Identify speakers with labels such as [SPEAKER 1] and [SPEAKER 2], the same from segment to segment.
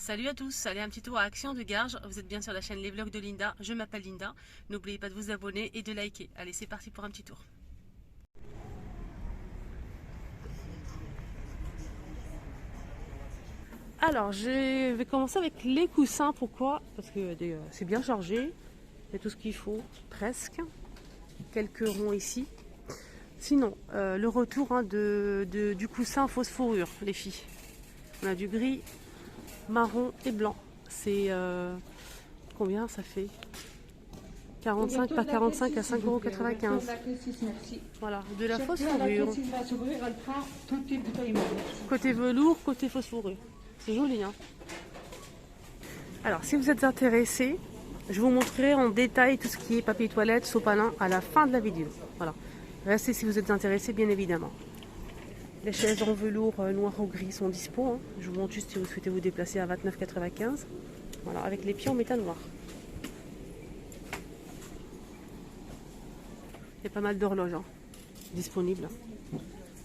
[SPEAKER 1] Salut à tous, allez un petit tour à Action de Garges, vous êtes bien sur la chaîne Les Vlogs de Linda, je m'appelle Linda, n'oubliez pas de vous abonner et de liker. Allez c'est parti pour un petit tour. Alors je vais commencer avec les coussins, pourquoi? Parce que c'est bien chargé, il y a tout ce qu'il faut, presque, quelques ronds ici. Sinon, le retour du coussin fausse fourrure, les filles. On a du gris, marron et blanc. C'est combien ça fait? 45 par 45 à 5,95 €. Voilà, de la fausse fourrure. Côté velours, côté fausse fourrure. C'est joli, hein. Alors, si vous êtes intéressé, je vous montrerai en détail tout ce qui est papier toilette, sopalin à la fin de la vidéo. Voilà. Restez si vous êtes intéressé, bien évidemment. Les chaises en velours noir ou gris sont dispo. Hein. Je vous montre juste si vous souhaitez vous déplacer à 29,95 €. Voilà, avec les pieds en métal noir. Il y a pas mal d'horloges hein, disponibles.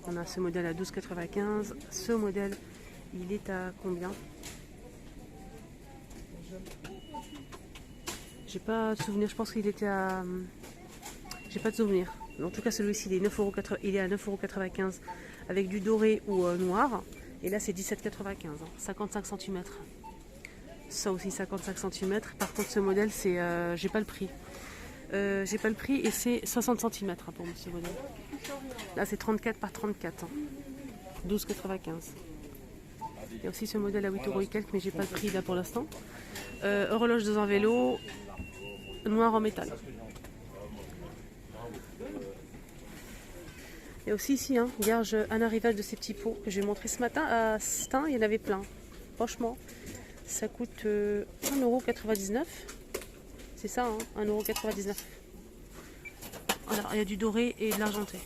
[SPEAKER 1] On a ce modèle à 12,95 €. Ce modèle, il est à combien? J'ai pas de souvenir, je pense qu'il était à... J'ai pas de souvenir. En tout cas, celui-ci, il est à 9,95 € avec du doré ou noir. Et là, c'est 17,95 €, 55 cm. Ça aussi, 55 cm. Par contre, ce modèle, c'est, j'ai pas le prix. J'ai pas le prix et c'est 60 cm pour ce modèle. Là, c'est 34 par 34. 12,95 €. Il y a aussi ce modèle à 8 € et quelques, mais j'ai pas le prix là pour l'instant. Horloge dans un vélo, noir en métal. Et aussi ici, hein, Garges, un arrivage de ces petits pots que j'ai montré ce matin à Stein, il y en avait plein. Franchement, ça coûte 1,99 €. C'est ça, hein, 1,99 €. Alors, il y a du doré et de l'argenté.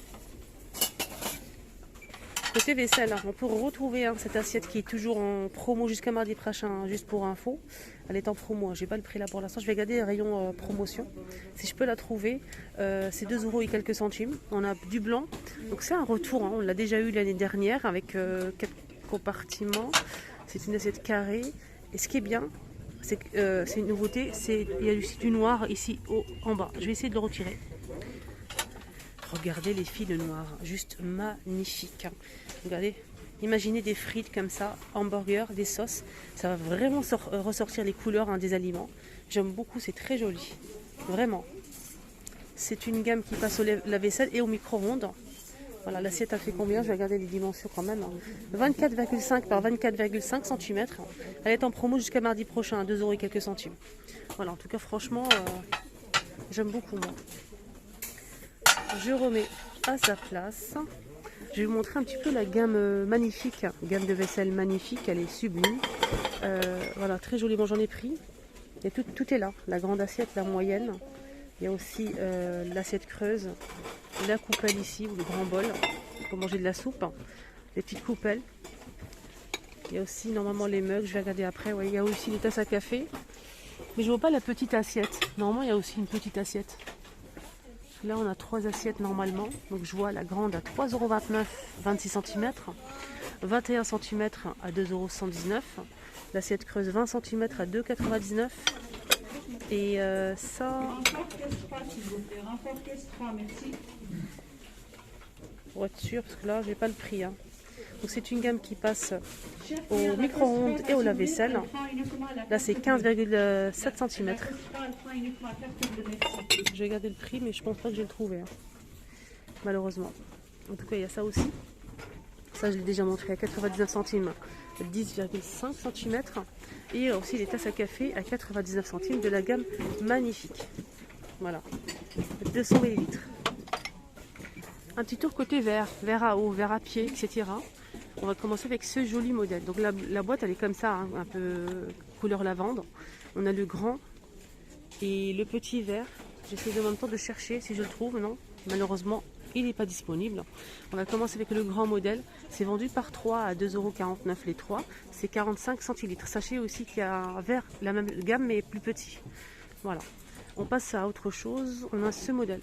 [SPEAKER 1] Côté vaisselle, on peut retrouver cette assiette qui est toujours en promo jusqu'à mardi prochain, hein, juste pour info. Elle est en promo, j'ai pas le prix là pour l'instant. Je vais garder les rayons promotion. Si je peux la trouver, c'est 2 € et quelques centimes. On a du blanc, donc c'est un retour. Hein. On l'a déjà eu l'année dernière avec 4 compartiments. C'est une assiette carrée. Et ce qui est bien, c'est que c'est une nouveauté, il y a aussi du noir ici en bas. Je vais essayer de le retirer. Regardez les fils noirs, juste magnifique. Regardez, imaginez des frites comme ça, hamburgers, des sauces. Ça va vraiment ressortir les couleurs des aliments. J'aime beaucoup, c'est très joli. Vraiment. C'est une gamme qui passe au lave-vaisselle et au micro-ondes. Voilà, l'assiette a fait combien? Je vais regarder les dimensions quand même. 24,5 par 24,5 cm. Elle est en promo jusqu'à mardi prochain, à 2 € et quelques centimes. Voilà, en tout cas, franchement, j'aime beaucoup moi. Je remets à sa place. Je vais vous montrer un petit peu la gamme magnifique, gamme de vaisselle magnifique, elle est sublime. Voilà, très joliment j'en ai pris. Et tout est là, la grande assiette, la moyenne. Il y a aussi l'assiette creuse, la coupelle ici, ou le grand bol, pour manger de la soupe. Les petites coupelles. Il y a aussi normalement les mugs, je vais regarder après. Ouais, il y a aussi les tasses à café. Mais je ne vois pas la petite assiette. Normalement, il y a aussi une petite assiette. Là, on a 3 assiettes normalement. Donc, je vois la grande à 3,29 €, 26 cm. 21 cm à 2,119 €. L'assiette creuse 20 cm à 2,99 €. Et ça... Pour être sûr, parce que là, j'ai pas le prix. Hein. Donc, c'est une gamme qui passe au micro-ondes et au lave-vaisselle. Là, c'est 15,7 cm. Je vais garder le prix, mais je pense pas que je vais le trouver. Hein. Malheureusement. En tout cas, il y a ça aussi. Ça, je l'ai déjà montré à 99 centimes, 10,5 cm. Et il y a aussi les tasses à café à 99 centimes de la gamme magnifique. Voilà. 200 ml. Un petit tour côté verre, verre à eau, verre à pied, etc. On va commencer avec ce joli modèle. Donc la boîte, elle est comme ça, hein, un peu couleur lavande. On a le grand et le petit verre. J'essaie en même temps de chercher si je le trouve. Non, malheureusement, il n'est pas disponible. On va commencer avec le grand modèle. C'est vendu par 3 à 2,49 € les 3. C'est 45 centilitres. Sachez aussi qu'il y a un verre, la même gamme, mais plus petit. Voilà. On passe à autre chose. On a ce modèle.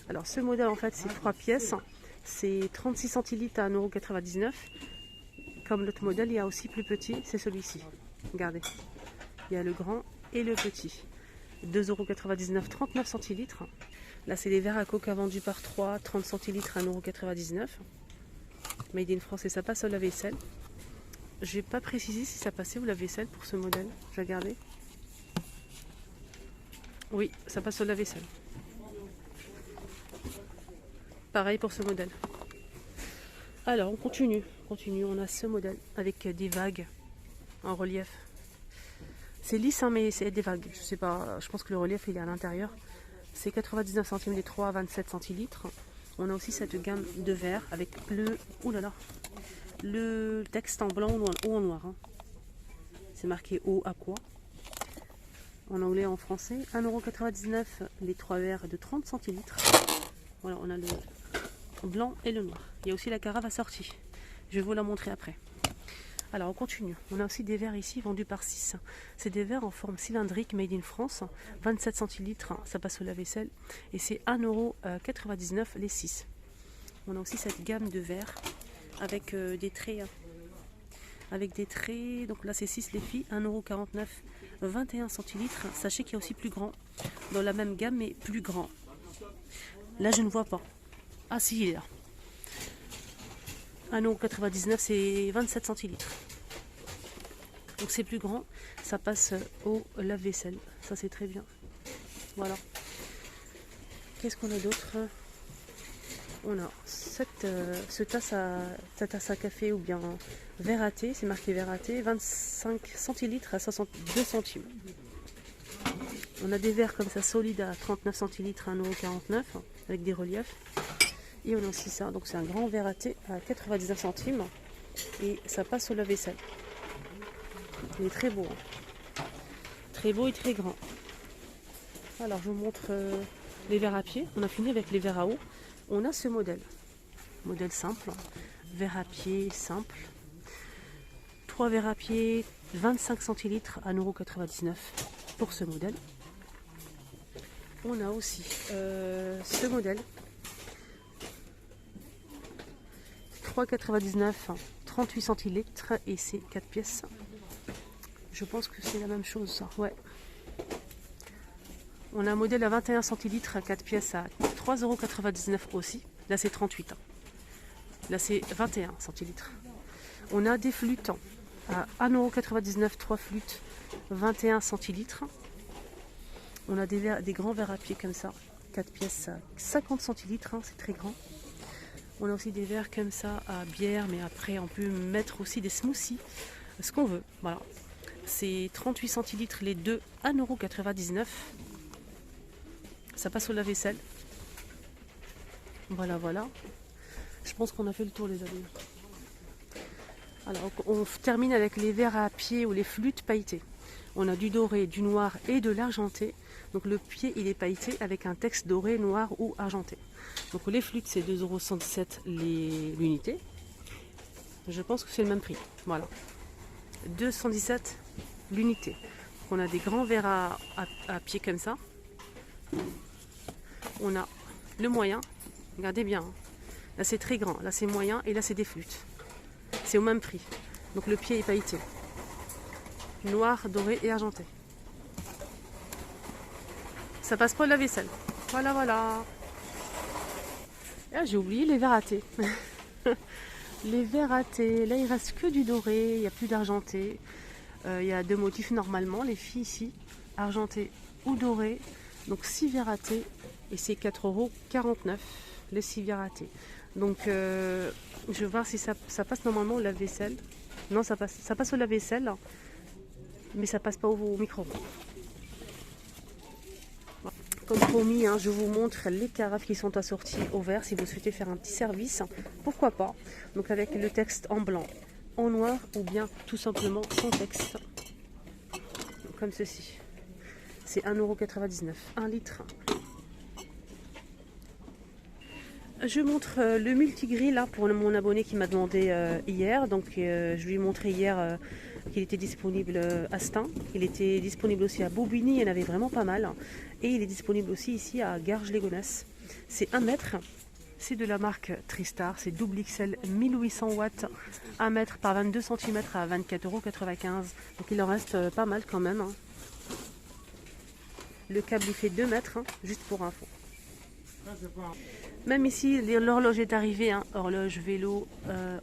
[SPEAKER 1] Alors ce modèle, en fait, c'est 3 pièces. C'est 36 centilitres à 1,99 €. Comme l'autre modèle, il y a aussi plus petit, c'est celui-ci. Regardez, il y a le grand et le petit. 2,99 €, 39 centilitres. Là, c'est les verres à coca vendus par 3, 30 centilitres, 1,99 €. Made in France et ça passe au lave-vaisselle. Je n'ai pas précisé si ça passait au lave-vaisselle pour ce modèle. Je vais regarder. Oui, ça passe au lave-vaisselle. Pareil pour ce modèle. Alors, on continue. On a ce modèle avec des vagues en relief. C'est lisse, hein, mais c'est des vagues. Je sais pas, je pense que le relief il est à l'intérieur. C'est 99 centimes les 3 à 27 centilitres. On a aussi cette gamme de verres avec le texte en blanc ou en noir. Hein. C'est marqué eau aqua. En anglais et en français. 1,99 € les 3 verres de 30 centilitres. Voilà, on a le blanc et le noir. Il y a aussi la carafe assortie. Je vais vous la montrer après. Alors on continue. On a aussi des verres ici vendus par 6. C'est des verres en forme cylindrique made in France. 27 centilitres, ça passe au lave-vaisselle. Et c'est 1,99 € les 6. On a aussi cette gamme de verres avec des traits. Avec des traits. Donc là c'est 6 les filles. 1,49 €, 21 centilitres. Sachez qu'il y a aussi plus grand. Dans la même gamme mais plus grand. Là je ne vois pas. Ah si, il est là. 1,99 €, c'est 27 centilitres. Donc c'est plus grand, ça passe au lave-vaisselle. Ça c'est très bien. Voilà. Qu'est-ce qu'on a d'autre? On a ce tasse à café ou bien verre à thé, c'est marqué verre à thé, 25 centilitres à 62 centimes. On a des verres comme ça solides à 39 centilitres, 1,49 € avec des reliefs. Et on a aussi ça, donc c'est un grand verre à thé à 99 centimes et ça passe au lave-vaisselle. Il est très beau, hein. Très beau et très grand. Alors je vous montre les verres à pied. On a fini avec les verres à eau. On a ce modèle simple, verre à pied simple. 3 verres à pied, 25 centilitres à 1,99 € pour ce modèle. On a aussi ce modèle. 3,99 €, 38 centilitres et c'est 4 pièces. Je pense que c'est la même chose ça. Ouais. On a un modèle à 21 centilitres à 4 pièces à 3,99 € aussi. Là c'est 38. Là c'est 21 centilitres. On a des flûtes à 1,99 €, 3 flûtes, 21 centilitres. On a des grands verres à pied comme ça. 4 pièces à 50 centilitres, hein, c'est très grand. On a aussi des verres comme ça à bière, mais après on peut mettre aussi des smoothies, ce qu'on veut. Voilà. C'est 38 centilitres les deux, 1,99 €. Ça passe au lave-vaisselle. Voilà, voilà. Je pense qu'on a fait le tour les amis. Alors on termine avec les verres à pied ou les flûtes pailletées. On a du doré, du noir et de l'argenté. Donc le pied il est pailleté avec un texte doré, noir ou argenté. Donc les flûtes c'est 2,77 € l'unité. Je pense que c'est le même prix. Voilà. 2,17 € l'unité. On a des grands verres à pied comme ça. On a le moyen. Regardez bien. Hein. Là c'est très grand. Là c'est moyen et là c'est des flûtes. C'est au même prix. Donc le pied est pailleté. Noir, doré et argenté. Ça passe pas au lave-vaisselle. Voilà, voilà. Ah, j'ai oublié les verres à thé. Les verres à thé. Là, il reste que du doré. Il n'y a plus d'argenté. Il y a 2 motifs normalement. Les filles ici, argenté ou doré. Donc 6 verres à thé. Et c'est 4,49 € les 6 verres à thé. Donc, je vais voir si ça passe normalement au lave-vaisselle. Non, ça passe au lave-vaisselle. Mais ça passe pas au micro-ondes. Comme promis, hein, je vous montre les carafes qui sont assorties au verre si vous souhaitez faire un petit service. Pourquoi pas. Donc avec le texte en blanc, en noir ou bien tout simplement sans texte. Comme ceci. C'est 1,99 €, 1 litre. Je montre le multigrill là, pour mon abonné qui m'a demandé hier. Donc je lui ai montré hier qu'il était disponible à Stein. Il était disponible aussi à Bobigny, il y en avait vraiment pas mal. Et il est disponible aussi ici à Garges-les-Gonesse. C'est 1 mètre C'est de la marque Tristar, c'est double XL 1800 watts, 1 mètre par 22 cm à 24,95 €. Donc il en reste pas mal quand même, hein. Le câble il fait 2 mètres, hein, juste pour info. Même ici, l'horloge est arrivée, hein, horloge vélo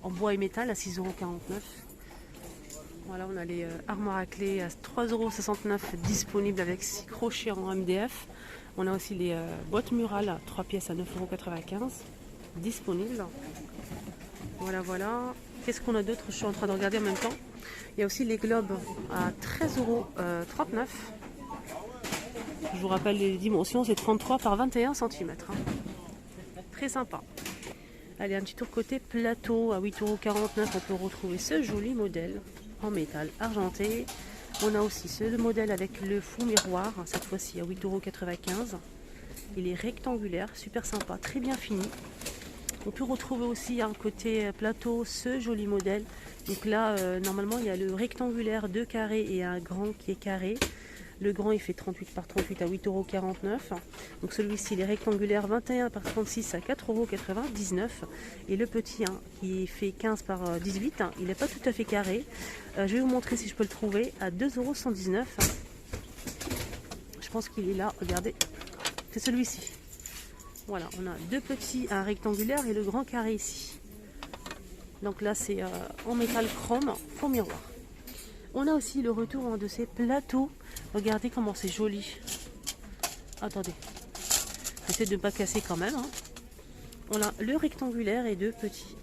[SPEAKER 1] en bois et métal à 6,49 €. Voilà, on a les armoires à clé à 3,69 € disponibles avec 6 crochets en MDF. On a aussi les boîtes murales, 3 pièces à 9,95 € disponibles. Voilà, voilà. Qu'est-ce qu'on a d'autre? Je suis en train de regarder en même temps. Il y a aussi les globes à 13,39 €. Je vous rappelle les dimensions, c'est 33 par 21 cm. Hein. Très sympa. Allez, un petit tour côté plateau à 8,49 €. On peut retrouver ce joli modèle en métal argenté. On a aussi ce modèle avec le fond miroir, cette fois-ci à 8,95 €. Il est rectangulaire, super sympa, très bien fini. On peut retrouver aussi un côté plateau ce joli modèle. Donc là, normalement, il y a le rectangulaire 2 carrés et un grand qui est carré. Le grand, il fait 38 par 38 à 8,49 €. Donc celui-ci, il est rectangulaire 21 par 36 à 4,99 €. Et le petit, hein, qui fait 15 par 18, hein, il n'est pas tout à fait carré. Je vais vous montrer si je peux le trouver à 2,119 €. Je pense qu'il est là, regardez. C'est celui-ci. Voilà, on a deux petits, un rectangulaire et le grand carré ici. Donc là, c'est en métal chrome, fond miroir. On a aussi le retour de ces plateaux. Regardez comment c'est joli. Attendez. J'essaie de ne pas casser quand même. Hein. On a le rectangulaire et deux petits.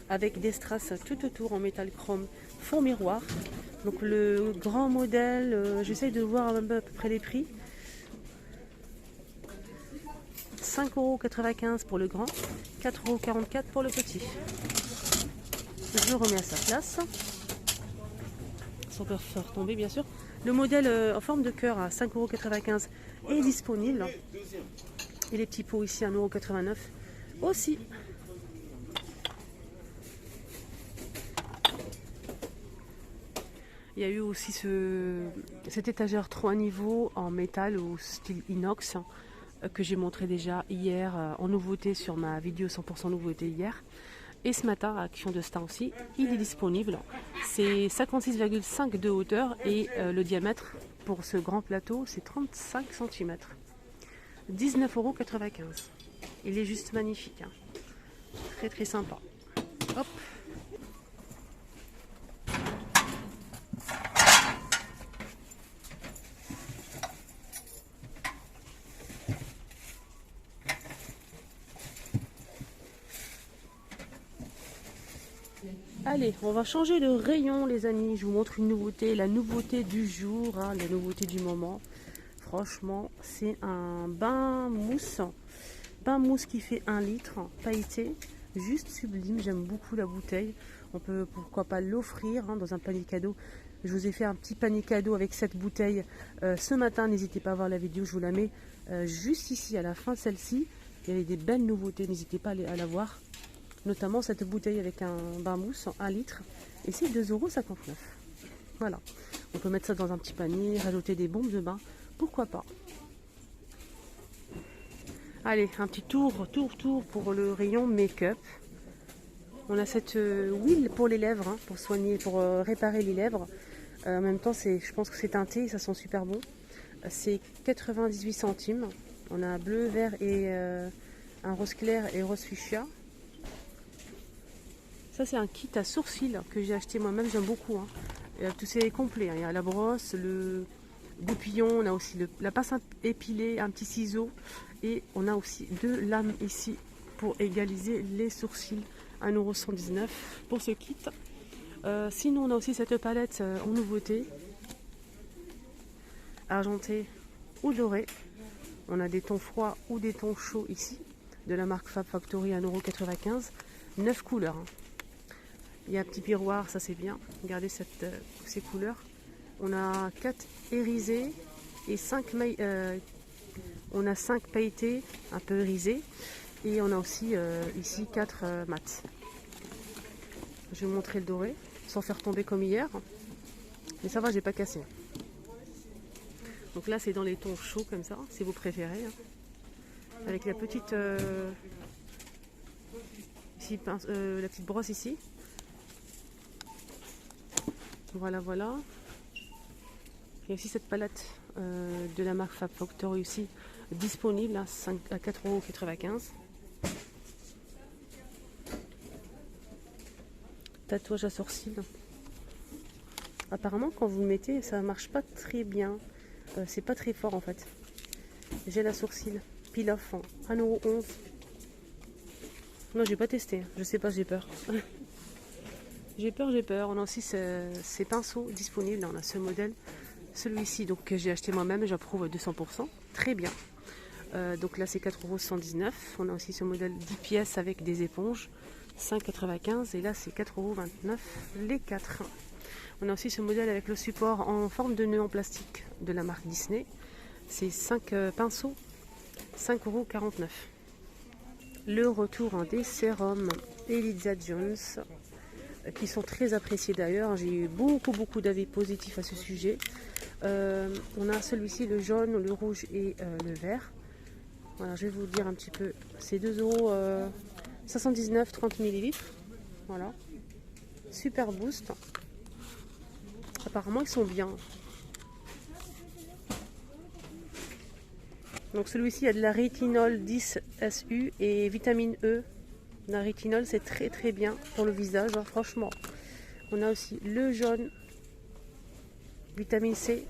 [SPEAKER 1] Avec des strass tout autour en métal chrome. Fond miroir. Donc le grand modèle, j'essaie de voir à peu près les prix. 5,95 € pour le grand. 4,44 € pour le petit. Je le remets à sa place. Sans peur de faire tomber bien sûr. Le modèle en forme de cœur à 5,95 € est disponible. Et les petits pots ici à 1,89 € aussi. Il y a eu aussi cette étagère 3 niveaux en métal ou style inox que j'ai montré déjà hier en nouveauté sur ma vidéo 100% nouveauté hier. Et ce matin, à Action de Star aussi, il est disponible. C'est 56,5 de hauteur et le diamètre pour ce grand plateau, c'est 35 cm. 19,95 €. Il est juste magnifique. Hein. Très très sympa. Hop. Allez, on va changer de rayon les amis, je vous montre une nouveauté, la nouveauté du jour, hein, la nouveauté du moment. Franchement, c'est un bain mousse qui fait 1 litre, pailleté, juste sublime, j'aime beaucoup la bouteille. On peut pourquoi pas l'offrir hein, dans un panier cadeau. Je vous ai fait un petit panier cadeau avec cette bouteille ce matin, n'hésitez pas à voir la vidéo, je vous la mets juste ici à la fin celle-ci. Il y avait des belles nouveautés, n'hésitez pas à la voir. Notamment cette bouteille avec un bain mousse en 1 litre et c'est 2,59 €. Voilà, on peut mettre ça dans un petit panier, rajouter des bombes de bain, pourquoi pas. Allez, un petit tour pour le rayon make-up. On a cette huile pour les lèvres, hein, pour soigner, pour réparer les lèvres. En même temps, je pense que c'est teinté et ça sent super bon. C'est 98 centimes. On a bleu, vert et un rose clair et rose fuchsia. Ça c'est un kit à sourcils que j'ai acheté moi-même, j'aime beaucoup. Hein. Tout c'est complet, hein. Il y a la brosse, le goupillon, on a aussi la pince épilée, un petit ciseau et on a aussi 2 lames ici pour égaliser les sourcils. 1,119 € pour ce kit. Sinon on a aussi cette palette en nouveauté, argenté ou doré. On a des tons froids ou des tons chauds ici, de la marque Fab Factory 1,95 €, 9 couleurs. Hein. Il y a un petit miroir, ça c'est bien. Regardez ces couleurs. On a 4 irisés et 5 on a 5 pailletés, un peu irisés. Et on a aussi ici 4 mats. Je vais vous montrer le doré, sans faire tomber comme hier. Mais ça va, j'ai pas cassé. Donc là c'est dans les tons chauds comme ça, si vous préférez. Hein. Avec la petite la petite brosse ici. Voilà, voilà. Il y a aussi cette palette de la marque Fab Factory aussi disponible à 4,95 €. Tatouage à sourcils. Apparemment quand vous le mettez ça marche pas très bien. C'est pas très fort en fait. Gel à sourcils, pile à fond, 1,11 €. Non, j'ai pas testé, je sais pas, j'ai peur. J'ai peur. On a aussi ces pinceaux disponibles. On a ce modèle, celui-ci donc que j'ai acheté moi-même, j'approuve 200%. Très bien. Donc là c'est 4,119 €. On a aussi ce modèle 10 pièces avec des éponges, 5,95 € et là c'est 4,29 € les 4. On a aussi ce modèle avec le support en forme de nœud en plastique de la marque Disney. C'est 5 pinceaux, 5,49 €. Le retour des sérums Eliza Jones qui sont très appréciés d'ailleurs. J'ai eu beaucoup d'avis positifs à ce sujet. On a celui-ci, le jaune, le rouge et le vert. Voilà, je vais vous dire un petit peu. C'est 2,79 €, 30 ml. Voilà. Super boost. Apparemment, ils sont bien. Donc celui-ci, il y a de la rétinol 10 SU et vitamine E. La rétinol, c'est très bien pour le visage, hein, franchement. On a aussi le jaune, vitamine C,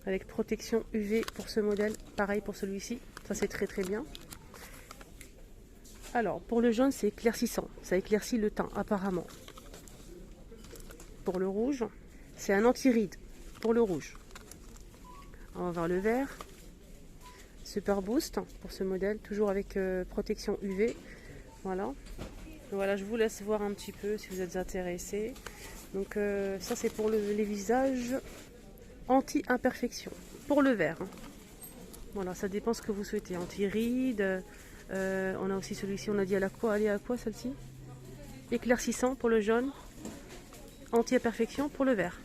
[SPEAKER 1] avec protection UV pour ce modèle. Pareil pour celui-ci, ça c'est très bien. Alors, pour le jaune, c'est éclaircissant. Ça éclaircit le teint, apparemment. Pour le rouge, c'est un anti-ride pour le rouge. On va voir le vert. Super Boost pour ce modèle, toujours avec protection UV. Voilà. Voilà, je vous laisse voir un petit peu si vous êtes intéressés. Donc ça c'est pour les visages anti-imperfection. Pour le vert. Hein. Voilà, ça dépend ce que vous souhaitez. Anti-ride. On a aussi celui-ci, on a dit à la quoi, aller à quoi celle-ci? Éclaircissant pour le jaune. Anti-imperfection pour le vert.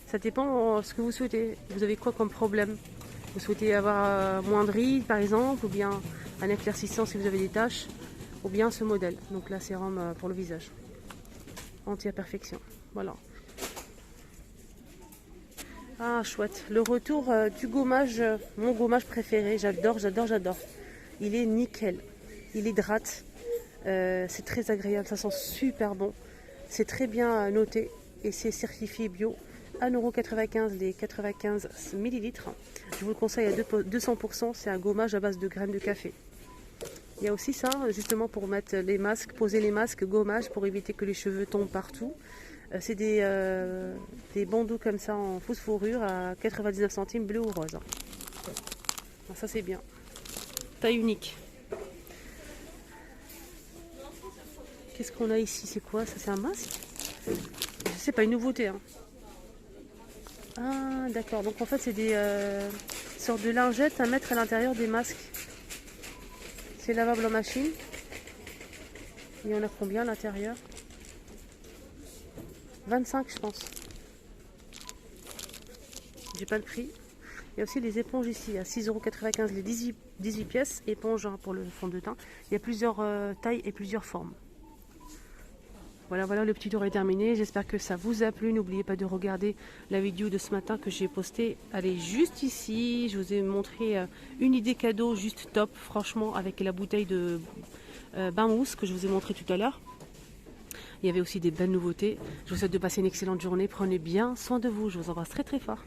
[SPEAKER 1] Ça dépend ce que vous souhaitez. Vous avez quoi comme problème? Vous souhaitez avoir moins de rides par exemple, ou bien un éclaircissant si vous avez des taches, ou bien ce modèle. Donc là, sérum pour le visage. Anti-imperfection. Voilà. Ah, chouette. Le retour du gommage, mon gommage préféré. J'adore. Il est nickel. Il hydrate. C'est très agréable. Ça sent super bon. C'est très bien noté et c'est certifié bio. 1,95 € les 95 ml. Je vous le conseille à 200%. C'est un gommage à base de graines de café. Il y a aussi ça, justement pour mettre les masques, poser les masques, gommage pour éviter que les cheveux tombent partout. C'est des bandeaux comme ça en fausse fourrure à 99 centimes, bleu ou rose. Ça c'est bien. Taille unique. Qu'est-ce qu'on a ici? C'est quoi ça? C'est un masque? C'est pas une nouveauté. Hein. Ah d'accord, donc en fait c'est des sortes de lingettes à mettre à l'intérieur des masques. C'est lavable en machine. Il y en a combien à l'intérieur? 25 je pense. J'ai pas le prix. Il y a aussi les éponges ici à 6,95 € les 18 pièces. Éponge hein, pour le fond de teint. Il y a plusieurs tailles et plusieurs formes. Voilà, le petit tour est terminé. J'espère que ça vous a plu. N'oubliez pas de regarder la vidéo de ce matin que j'ai postée. Elle est juste ici. Je vous ai montré une idée cadeau juste top, franchement, avec la bouteille de bain mousse que je vous ai montré tout à l'heure. Il y avait aussi des belles nouveautés. Je vous souhaite de passer une excellente journée. Prenez bien soin de vous. Je vous embrasse très fort.